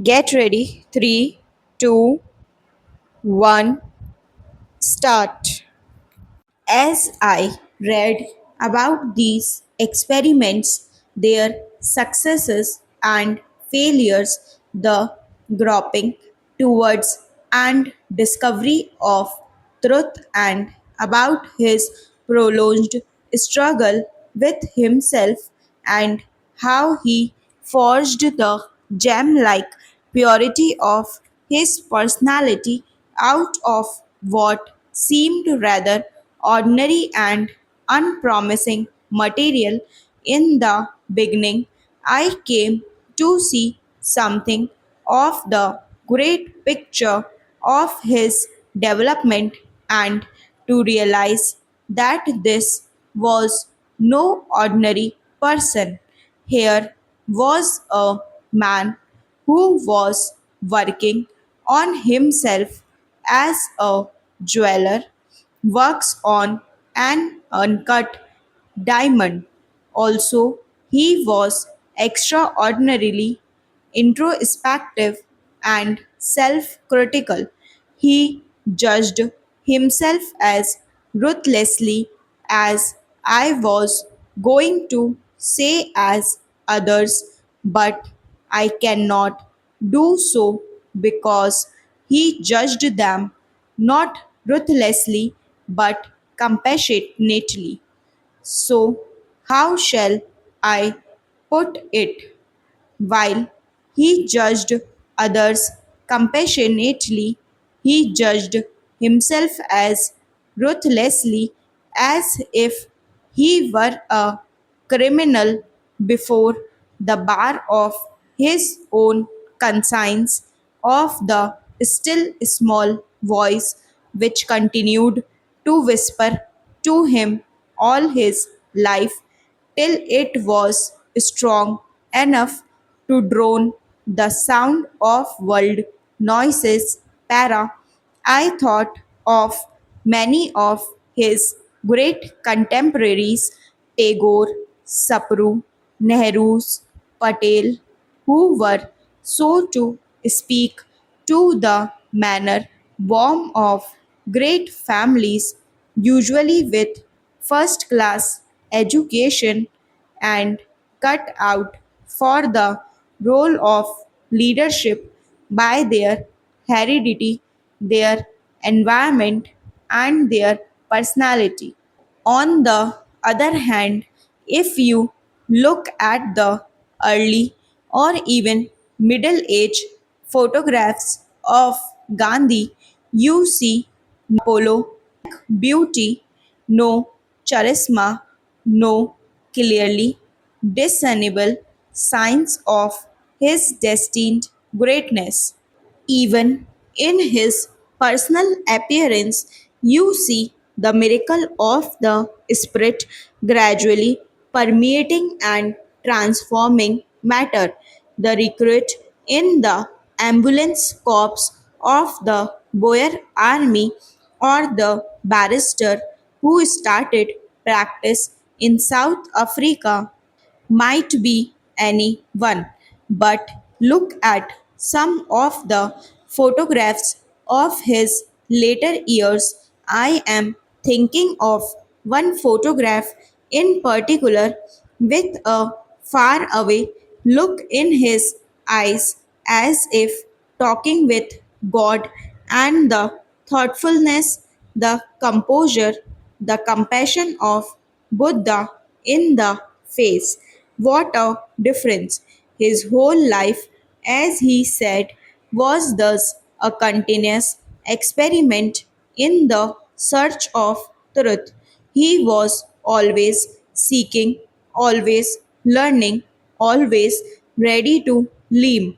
Get ready. Three, two, one, start. As I read about these experiments, their successes and failures, the groping towards and discovery of truth, and about his prolonged struggle with himself, and how he forged the gem like purity of his personality out of what seemed rather ordinary and unpromising material. In the beginning, I came to see something of the great picture of his development, and to realize that this was no ordinary person. Here was a man who was working on himself as a jeweler works on an uncut diamond. Also, he was extraordinarily introspective and self critical. He judged himself as ruthlessly as I was going to say as others, but I cannot do so because he judged them not ruthlessly but compassionately. So, how shall I put it? While he judged others compassionately, he judged himself as ruthlessly, as if he were a criminal before the bar of his own conscience, of the still small voice which continued to whisper to him all his life till it was strong enough to drown the sound of world noises. Para. I thought of many of his great contemporaries, Tagore, Sapru, Nehru's, Patel, who were, so to speak, to the manner born of great families, usually with first class education and cut out for the role of leadership by their heredity, their environment, and their personality. On the other hand, if you look at the early or even middle age photographs of Gandhi, you see Apollo beauty, no charisma, no clearly discernible signs of his destined greatness. Even in his personal appearance, you see the miracle of the Spirit gradually permeating and transforming matter. The recruit in the ambulance corps of the Boer army, or the barrister who started practice in South Africa, might be anyone, but look at some of the photographs of his later years. I am thinking of one photograph in particular with a far away look in his eyes, as if talking with God, and the thoughtfulness, the composure, the compassion of Buddha in the face. What a difference! His whole life, as he said, was thus a continuous experiment in the search of truth. He was always seeking, always learning, always ready to learn,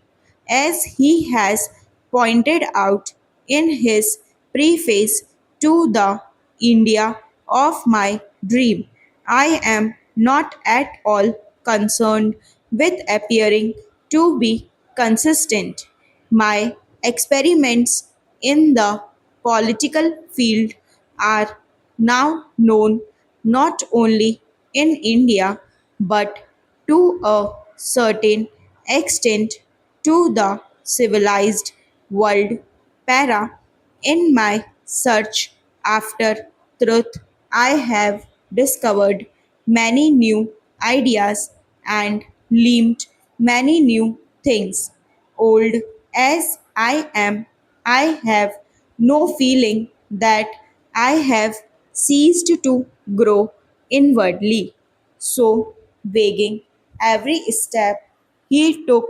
as he has pointed out in his preface to the India of my dream. I am not at all concerned with appearing to be consistent. My experiments in the political field are now known not only in India but to a certain extent to the civilized world. Para. In my search after truth, I have discovered many new ideas and learned many new things. Old as I am, I have no feeling that I have ceased to grow inwardly. So, weighing every step he took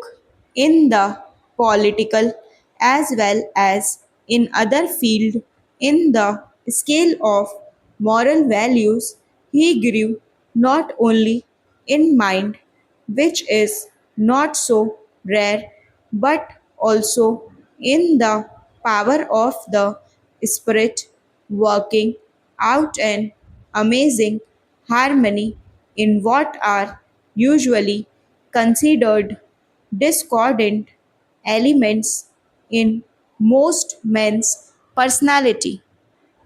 in the political as well as in other field in the scale of moral values, he grew not only in mind, which is not so rare, but also in the power of the Spirit working out an amazing harmony in what are usually considered discordant elements in most men's personality.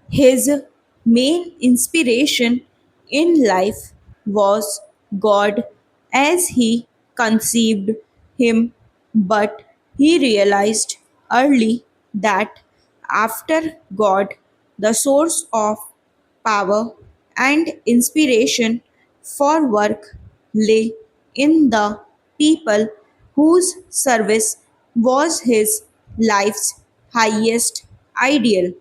His main inspiration in life was God as he conceived him, but he realized early that after God, the source of power and inspiration for work lay in the people whose service was his life's highest ideal.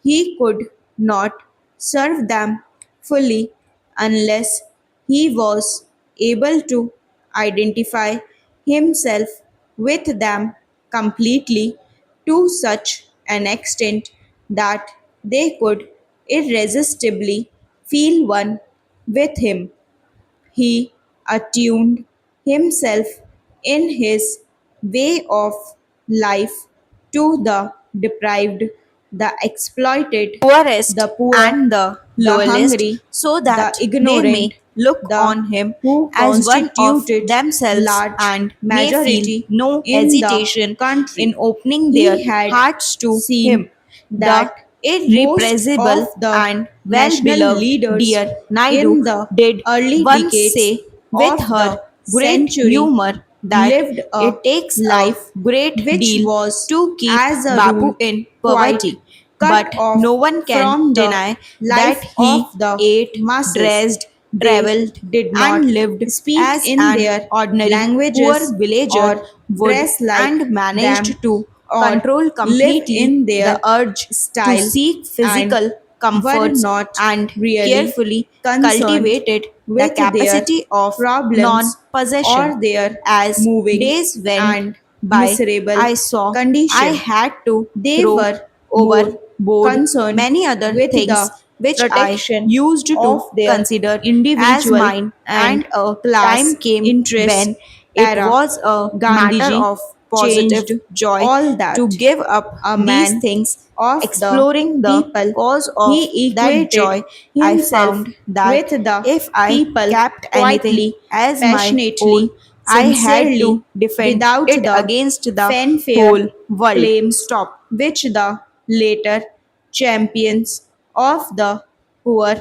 He could not serve them fully unless he was able to identify himself with them completely to such an extent that they could irresistibly feel one with him. He attuned himself in his way of life to the deprived, the exploited, poorest the poor, and the the lowest, hungry, so the that they ignorant, may look the on him who as one of constituted themselves large and may feel majority no in the hesitation in country. opening their He had hearts to seen him. The that most of irrepressible the and well national beloved leaders dear Naidu in the did early once decades say with of her the great century humor that lived a it takes a life great which deal was, to keep as a rule, Bapu in quite poverty, cut but off no one can from the deny that life of he the ate, masses. dressed, They traveled, did not and lived speak as in an their ordinary poor languages villager or would dress like and managed them to or control live completely in the their urge to style seek and physical were comforts not and really carefully concerned cultivated the with their capacity of non problems possession. or their As moving days went and by, miserable I saw I condition. had to They throw were more overboard concerned many other with things the which I protection used of to their consider as individual mine, and and a time class came interests. when it Para. was a matter Gandhiji of changed positive joy all to that. give up A these man things, of the exploring the people, cause of he that equated joy. I himself found that with the if I people kept anything quietly, as my own, passionately, I had to sincerely, defend without it the against the fanfare whole world. claims Stop. which the later champions of the poor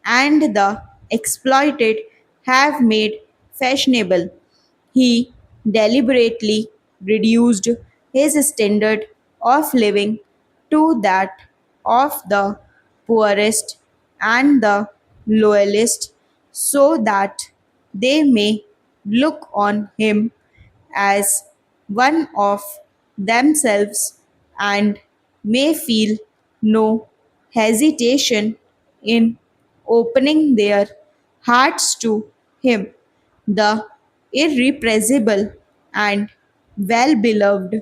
and the exploited have made fashionable. He deliberately reduced his standard of living to that of the poorest and the lowest so that they may look on him as one of themselves and may feel no hesitation in opening their hearts to him. The irrepressible and well beloved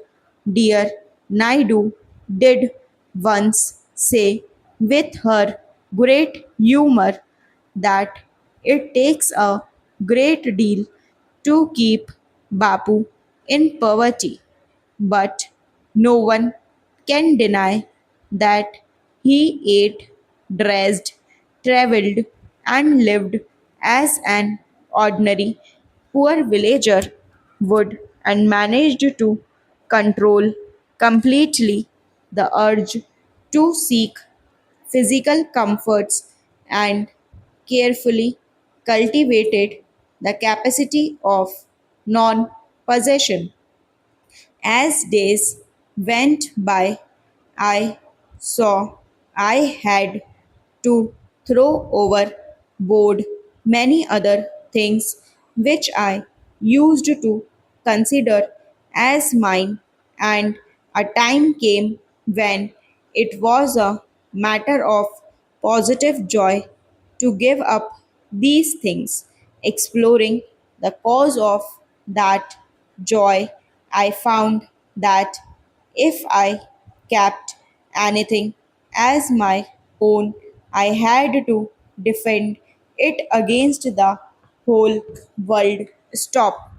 dear Naidu did once say with her great humor that it takes a great deal to keep Bapu in poverty, but no one can deny that he ate, dressed, travelled, and lived as an ordinary poor villager would and managed to control completely the urge to seek physical comforts and carefully cultivated the capacity of non possession. As days went by, I saw I had to throw overboard many other things which I used to consider as mine, and a time came when it was a matter of positive joy to give up these things. Exploring the cause of that joy, I found that if I kept anything as my own, I had to defend it against the whole world. Stop.